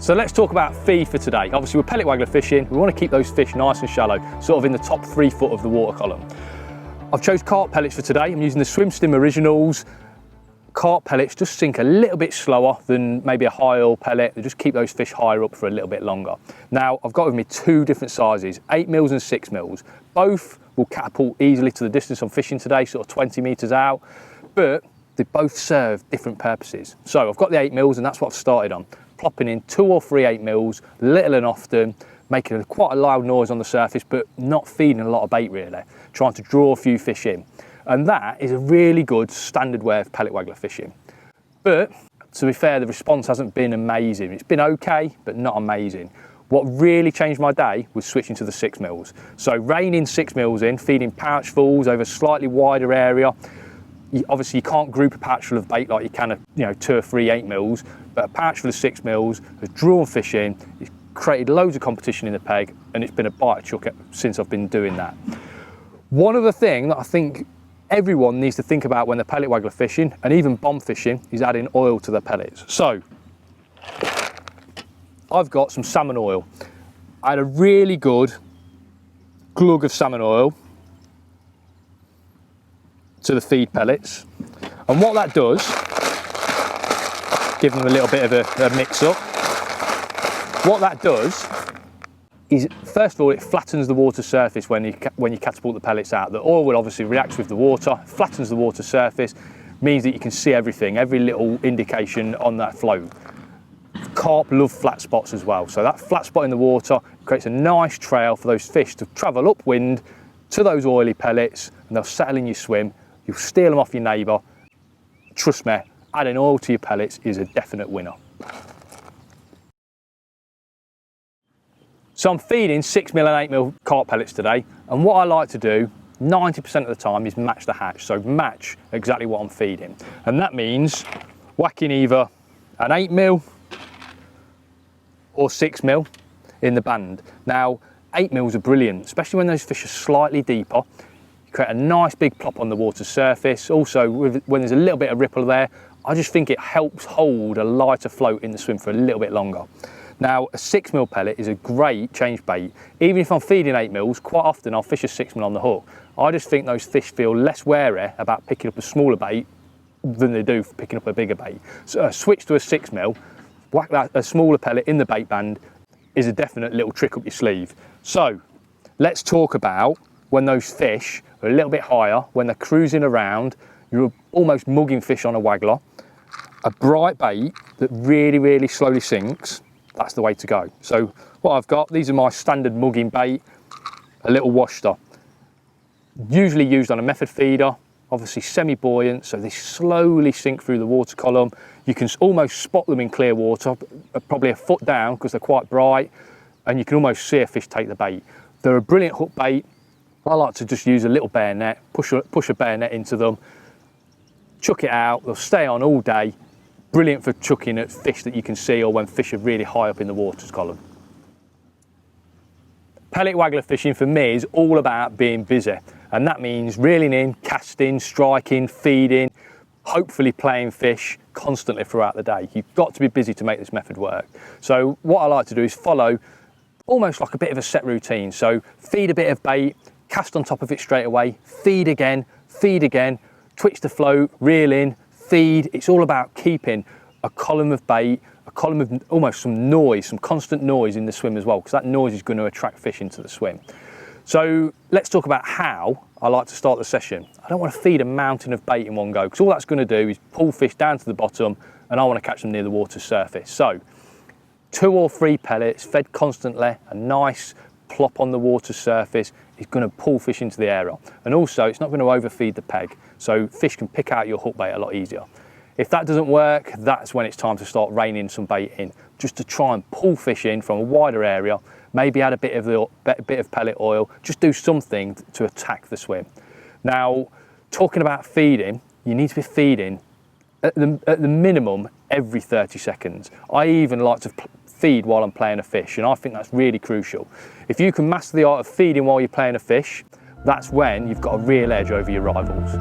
So let's talk about feed for today. Obviously, we're pellet waggler fishing. We want to keep those fish nice and shallow, sort of in the top 3 foot of the water column. I've chose carp pellets for today. I'm using the Swim Stim Originals. Carp pellets just sink a little bit slower than maybe a high oil pellet. They just keep those fish higher up for a little bit longer. Now, I've got with me 2 different sizes, 8mm and 6mm. Both will catapult easily to the distance I'm fishing today, sort of 20 metres out, but they both serve different purposes. So I've got the 8mm and that's what I've started on. Plopping in 2 or 3 8mm, little and often, making quite a loud noise on the surface, but not feeding a lot of bait really, trying to draw a few fish in. And that is a really good standard way of pellet waggler fishing. But to be fair, the response hasn't been amazing. It's been okay, but not amazing. What really changed my day was switching to the 6mm. So reining 6mm in, feeding pouchfuls over a slightly wider area. Obviously you can't group a pouch full of bait like you can 2 or 3 8mm, but a pouch full of 6mm has drawn fish in, it's created loads of competition in the peg, and it's been a bite of chuck since I've been doing that. One other thing that I think everyone needs to think about when they're pellet waggler fishing, and even bomb fishing, is adding oil to their pellets. So I've got some salmon oil. I had a really good glug of salmon oil to the feed pellets, and what that does, give them a little bit of a mix up. What that does is, first of all, it flattens the water surface when you catapult the pellets out. The oil will obviously react with the water, flattens the water surface, means that you can see everything, every little indication on that float. Carp love flat spots as well, so that flat spot in the water creates a nice trail for those fish to travel upwind to those oily pellets, and they'll settle in your swim. You'll steal them off your neighbour. Trust me, adding oil to your pellets is a definite winner. So I'm feeding 6mm and 8mm carp pellets today, and what I like to do 90% of the time is match the hatch, so match exactly what I'm feeding. And that means whacking either an 8mm or 6mm in the band. Now, 8mm are brilliant, especially when those fish are slightly deeper. You create a nice big plop on the water surface. Also, when there's a little bit of ripple there, I just think it helps hold a lighter float in the swim for a little bit longer. Now, a 6mm pellet is a great change bait. Even if I'm feeding 8mm, quite often I'll fish a 6mm on the hook. I just think those fish feel less wary about picking up a smaller bait than they do for picking up a bigger bait. So switch to a 6mm, whack a smaller pellet in the bait band is a definite little trick up your sleeve. So let's talk about when those fish are a little bit higher, when they're cruising around, you're almost mugging fish on a waggler. A bright bait that really, really slowly sinks, that's the way to go. So what I've got, these are my standard mugging bait, a little washter. Usually used on a method feeder, obviously semi-buoyant, so they slowly sink through the water column. You can almost spot them in clear water, probably a foot down because they're quite bright, and you can almost see a fish take the bait. They're a brilliant hook bait. I like to just use a little bare net, push a bare net into them, chuck it out, they'll stay on all day. Brilliant for chucking at fish that you can see or when fish are really high up in the water column. Pellet waggler fishing for me is all about being busy, and that means reeling in, casting, striking, feeding, hopefully playing fish constantly throughout the day. You've got to be busy to make this method work. So what I like to do is follow almost like a bit of a set routine. So feed a bit of bait, cast on top of it straight away, feed again, twitch the float, reel in, feed. It's all about keeping a column of bait, a column of almost some noise, some constant noise in the swim as well, because that noise is going to attract fish into the swim. So let's talk about how I like to start the session. I don't want to feed a mountain of bait in one go, because all that's going to do is pull fish down to the bottom, and I want to catch them near the water surface. So 2 or 3 pellets fed constantly, a nice plop on the water surface is going to pull fish into the area, and also it's not going to overfeed the peg, so fish can pick out your hook bait a lot easier. If that doesn't work, that's when it's time to start reining some bait in, just to try and pull fish in from a wider area. Maybe add a bit of pellet oil, just do something to attack the swim. Now, talking about feeding, you need to be feeding at the minimum every 30 seconds. I even like to feed while I'm playing a fish, and I think that's really crucial. If you can master the art of feeding while you're playing a fish, that's when you've got a real edge over your rivals.